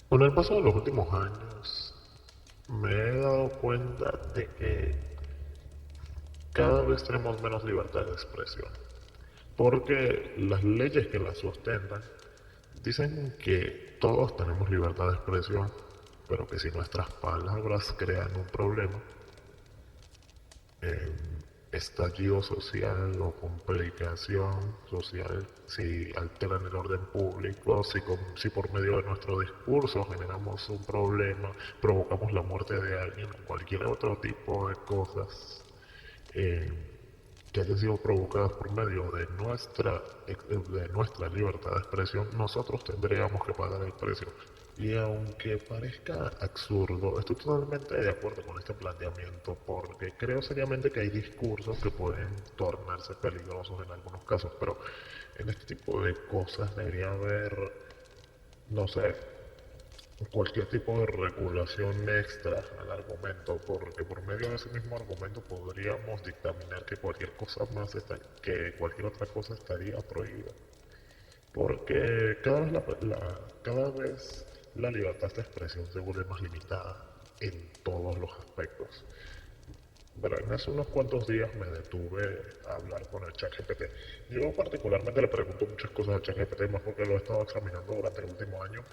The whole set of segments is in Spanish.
Con el paso de los últimos años, me he dado cuenta de que cada vez tenemos menos libertad de expresión, porque las leyes que la sustentan dicen que todos tenemos libertad de expresión, pero que si nuestras palabras crean un problema, eh, estallido social o complicación social, si alteran el orden público, si por medio de nuestro discurso generamos un problema, provocamos la muerte de alguien o cualquier otro tipo de cosas eh, que hayan sido provocadas por medio de nuestra libertad de expresión, nosotros tendríamos que pagar el precio. Y aunque parezca absurdo, estoy totalmente de acuerdo con este planteamiento porque creo seriamente que hay discursos que pueden tornarse peligrosos en algunos casos, pero en este tipo de cosas debería haber, no sé, cualquier tipo de regulación extra al argumento, porque por medio de ese mismo argumento podríamos dictaminar que cualquier cosa más que cualquier otra cosa estaría prohibida. Porque cada vez la libertad de expresión se vuelve más limitada en todos los aspectos. Pero en hace unos cuantos días me detuve a hablar con el ChatGPT. Yo particularmente le pregunto muchas cosas al ChatGPT, más porque lo he estado examinando durante el último año.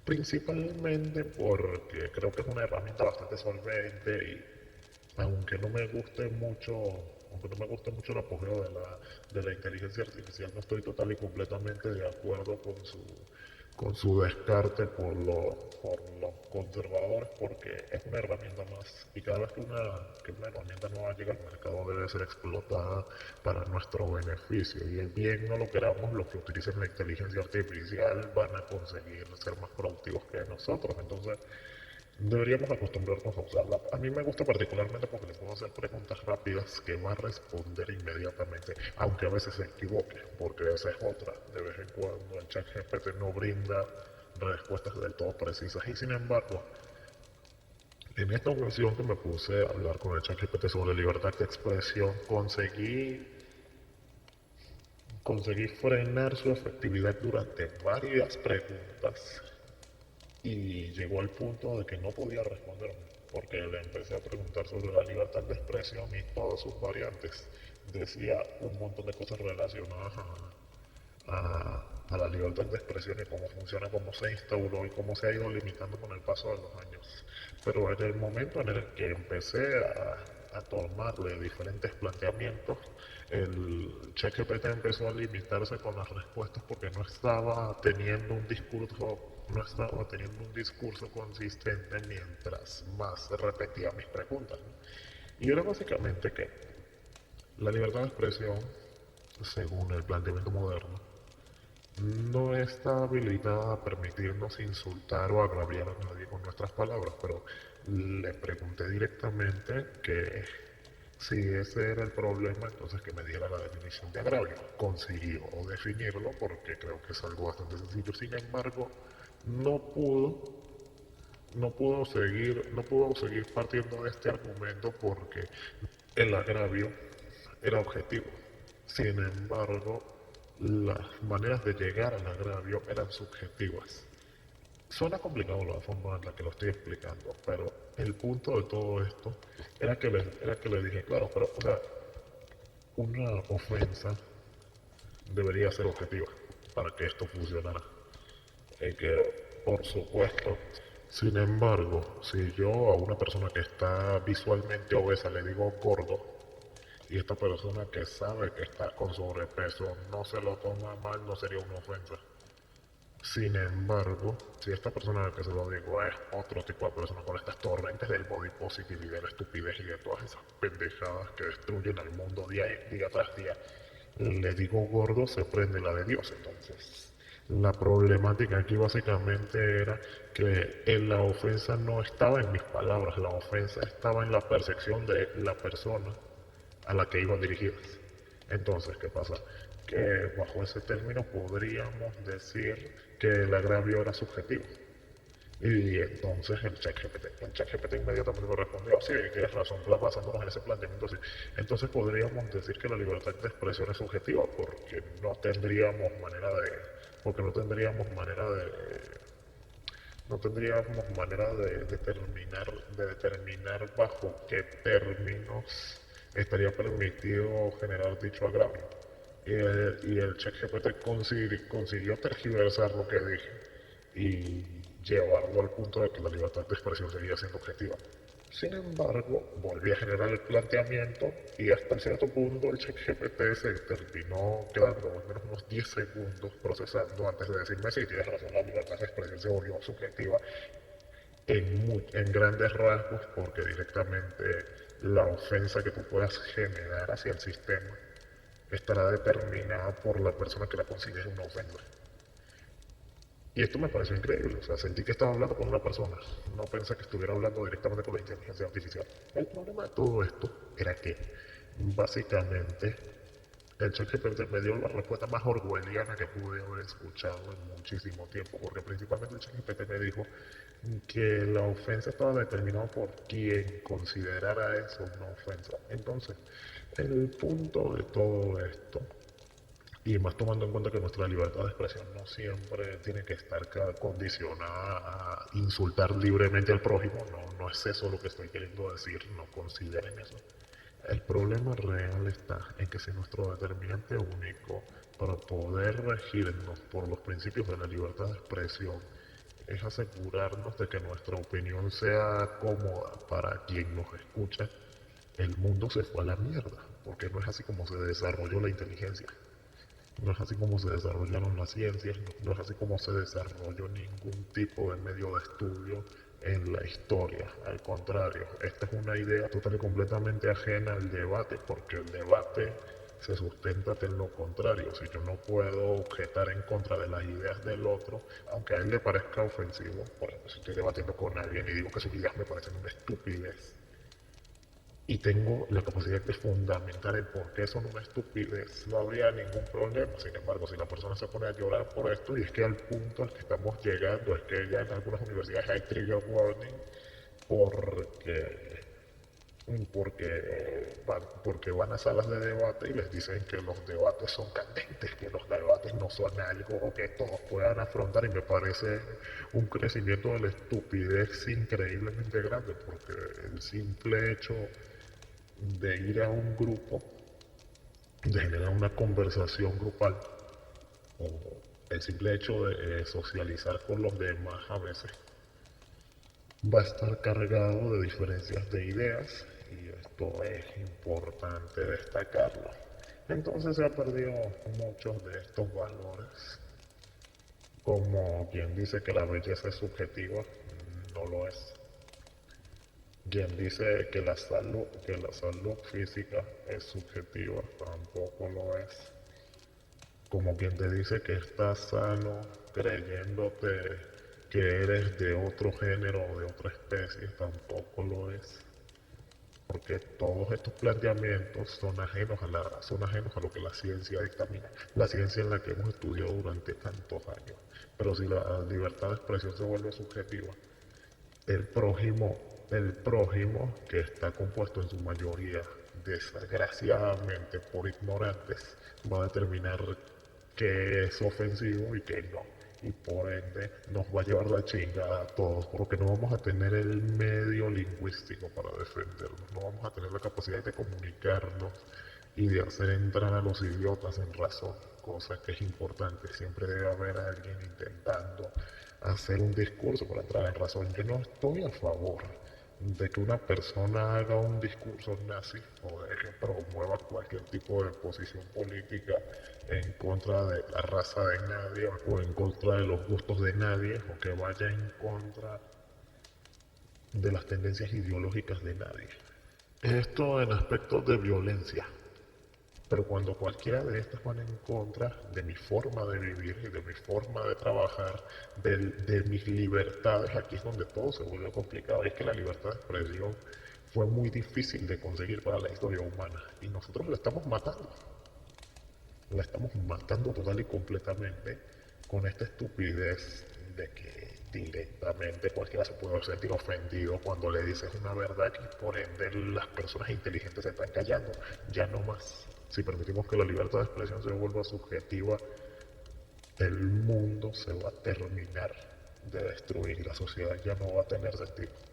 Principalmente porque creo que es una herramienta bastante solvente y aunque no me guste mucho el apogeo de la inteligencia artificial, no estoy total y completamente de acuerdo con su descarte por los conservadores porque es una herramienta más y cada vez que una herramienta nueva llega al mercado debe ser explotada para nuestro beneficio y el bien no lo queramos, los que utilicen la inteligencia artificial van a conseguir ser más productivos que nosotros, entonces deberíamos acostumbrarnos a usarla. A mí me gusta particularmente porque le puedo hacer preguntas rápidas que va a responder inmediatamente, aunque a veces se equivoque, porque esa es otra. De vez en cuando el chat GPT no brinda respuestas del todo precisas y sin embargo, en esta ocasión que me puse a hablar con el chat GPT sobre libertad de expresión, conseguí frenar su efectividad durante varias preguntas y llegó al punto de que no podía responderme, porque le empecé a preguntar sobre la libertad de expresión y todas sus variantes. Decía un montón de cosas relacionadas a la libertad de expresión y cómo funciona, cómo se instauró y cómo se ha ido limitando con el paso de los años. Pero en el momento en el que empecé a tomarle diferentes planteamientos, el ChatGPT empezó a limitarse con las respuestas porque no estaba teniendo un discurso consistente mientras más repetía mis preguntas, ¿no? Y era básicamente que la libertad de expresión, según el planteamiento moderno, no está habilitada a permitirnos insultar o agraviar a nadie con nuestras palabras, pero le pregunté directamente que si ese era el problema, entonces que me diera la definición de agravio. Consiguió definirlo porque creo que es algo bastante sencillo. Sin embargo, no pudo, no pudo seguir partiendo de este argumento porque el agravio era objetivo. Sin embargo, las maneras de llegar al agravio eran subjetivas. Suena complicado la forma en la que lo estoy explicando, pero el punto de todo esto era que le dije, claro, pero o sea, una ofensa debería ser objetiva para que esto funcionara. Que, por supuesto, sin embargo, si yo a una persona que está visualmente obesa le digo gordo, y esta persona que sabe que está con sobrepeso no se lo toma mal, no sería una ofensa. Sin embargo, si esta persona a la que se lo digo es otro tipo de persona con estas torrentes del body positive y de la estupidez y de todas esas pendejadas que destruyen al mundo día tras día, le digo gordo, se prende la de Dios. Entonces, la problemática aquí básicamente era que en la ofensa no estaba en mis palabras, la ofensa estaba en la percepción de la persona a la que iban dirigidas. Entonces, ¿qué pasa? Que bajo ese término podríamos decir que el agravio era subjetivo. Y entonces el chat GPT inmediatamente me respondió, sí, tienes razón, basándonos en ese planteamiento, sí. Entonces podríamos decir que la libertad de expresión es subjetiva porque no tendríamos manera de no tendríamos manera de determinar bajo qué términos estaría permitido generar dicho agravio. Y el ChatGPT consiguió tergiversar lo que dije y llevarlo al punto de que la libertad de expresión seguía siendo objetiva. Sin embargo, volví a generar el planteamiento y hasta cierto punto el ChatGPT se terminó quedando al menos unos 10 segundos procesando antes de decirme si tienes razón, la libertad de expresión se volvió subjetiva en grandes rasgos porque directamente la ofensa que tú puedas generar hacia el sistema estará determinada por la persona que la considere una ofensa. Y esto me pareció increíble, o sea, sentí que estaba hablando con una persona, no pensé que estuviera hablando directamente con la inteligencia artificial. El problema de todo esto era que, básicamente, el ChatGPT me dio la respuesta más orwelliana que pude haber escuchado en muchísimo tiempo, porque principalmente el ChatGPT me dijo que la ofensa estaba determinada por quien considerara eso una ofensa. Entonces, el punto de todo esto, y más tomando en cuenta que nuestra libertad de expresión no siempre tiene que estar condicionada a insultar libremente al prójimo, no es eso lo que estoy queriendo decir, no consideren eso. El problema real está en que si nuestro determinante único para poder regirnos por los principios de la libertad de expresión es asegurarnos de que nuestra opinión sea cómoda para quien nos escucha, el mundo se fue a la mierda, porque no es así como se desarrolló la inteligencia. No es así como se desarrollaron las ciencias, no es así como se desarrolló ningún tipo de medio de estudio en la historia. Al contrario, esta es una idea total y completamente ajena al debate, porque el debate se sustenta en lo contrario. Si yo no puedo objetar en contra de las ideas del otro, aunque a él le parezca ofensivo, por ejemplo, si estoy debatiendo con alguien y digo que sus ideas me parecen una estupidez, y tengo la capacidad de fundamentar el por qué son una estupidez, no habría ningún problema. Sin embargo, si la persona se pone a llorar por esto, y es que al punto al que estamos llegando es que ya en algunas universidades hay trigger warning porque, porque van a salas de debate y les dicen que los debates son candentes, que los debates no son algo que todos puedan afrontar, y me parece un crecimiento de la estupidez increíblemente grande, porque el simple hecho de ir a un grupo, de generar una conversación grupal, o el simple hecho de socializar con los demás a veces, va a estar cargado de diferencias de ideas y esto es importante destacarlo. Entonces se ha perdido muchos de estos valores, como quien dice que la belleza es subjetiva, no lo es. Quien dice que la salud física es subjetiva, tampoco lo es. Como quien te dice que estás sano creyéndote que eres de otro género o de otra especie, tampoco lo es. Porque todos estos planteamientos son ajenos a lo que la ciencia dictamina, la ciencia en la que hemos estudiado durante tantos años. Pero si la libertad de expresión se vuelve subjetiva, el prójimo, el prójimo, que está compuesto en su mayoría, desgraciadamente, por ignorantes, va a determinar qué es ofensivo y qué no. Y por ende nos va a llevar la chingada a todos, porque no vamos a tener el medio lingüístico para defendernos, no vamos a tener la capacidad de comunicarnos y de hacer entrar a los idiotas en razón, cosa que es importante. Siempre debe haber alguien intentando hacer un discurso para entrar en razón. Yo no estoy a favor de que una persona haga un discurso nazi o de que promueva cualquier tipo de posición política en contra de la raza de nadie o en contra de los gustos de nadie o que vaya en contra de las tendencias ideológicas de nadie. Esto en aspectos de violencia. Pero cuando cualquiera de estas van en contra de mi forma de vivir y de mi forma de trabajar, de mis libertades, aquí es donde todo se vuelve complicado. Y es que la libertad de expresión fue muy difícil de conseguir para la historia humana. Y nosotros la estamos matando. La estamos matando total y completamente con esta estupidez de que directamente cualquiera se puede sentir ofendido cuando le dices una verdad y por ende las personas inteligentes se están callando. Ya no más. Si permitimos que la libertad de expresión se vuelva subjetiva, el mundo se va a terminar. de destruir la sociedad ya no va a tener sentido.